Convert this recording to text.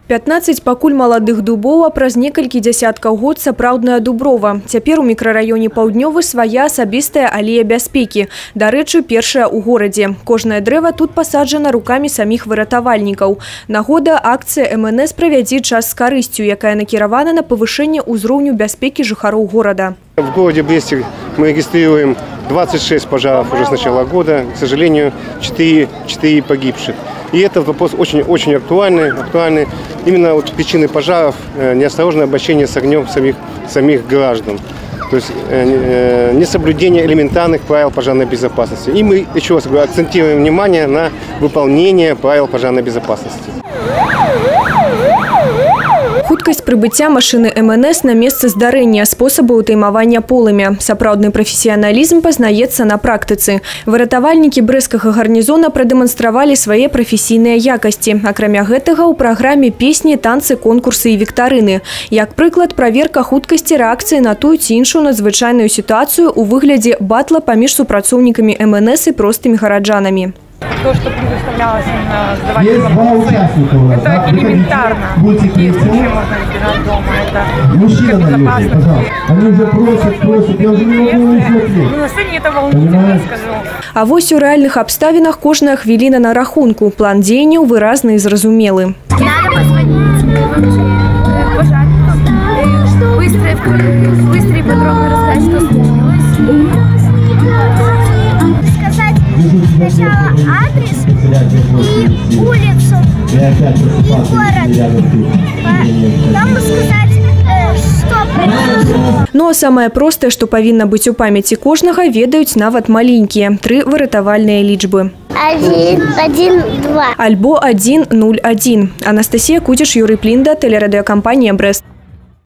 15 пакуль маладых дубоў, а праз некалькі дзясяткаў год сапраўдная дуброва. Цяпер у мікрараёне Паўднёвы свая асабістая алея бяспекі. Дарэчы, першая ў горадзе. Кожнае дрэва тут пасаджана рукамі саміх выратавальнікаў. Нагода акцыя МНС правядзе час з карысцю, якая накіравана на павышэнне ўзроўню бяспекі жыхароў горада. В городе Бресте мы регистрируем 26 пожаров уже с начала года. К сожалению, 4 погибших. И этот вопрос очень актуальный. Именно вот причины пожаров – неосторожное обращение с огнем самих граждан. То есть несоблюдение элементарных правил пожарной безопасности. И мы, еще раз говорю, акцентируем внимание на выполнение правил пожарной безопасности. Хуткасць прыбыцця машыны МНС на месца здарэння, спосабы ўтаймавання полымя. Сапраўдны прафесіяналізм пазнаецца на практыцы. Выратавальнікі брэсцкага гарнізона прадэманстравалі свае прафесійныя якасці. Акрамя гэтага, у праграме песні, танцы, конкурсы і віктарыны. Як прыклад, праверка хуткасці рэакцыі на тую ці іншую надзвычайную сітуацыю у выглядзе батла паміж супрацоўнікамі МНС і простымі гараджанамі. То, что предоставлялось на сдавание вопросы, это элементарно. Такие случаи можно избежать дома. Это безопасно. Они уже просят, я уже не могу смотреть. Ну, на сцене это волнительно, я скажу. А вось у рэальных абставінах кожная хвіліна на рахунку. План дзеянняў выразны і зразумелы. Надо позвонить пожарникам, быстро и подробно рассказать, что случилось. Сначала адрес и улицу, и город. Потом сказать, что произошло. Ну а самае простае, што павінна быць у памяці кожнага, ведаюць нават маленькія. 3 выратавальныя лічбы. 112. Альбо 101. Анастасія Кудзіш, Юрый Плінда, телерадыёкампанія «Брест».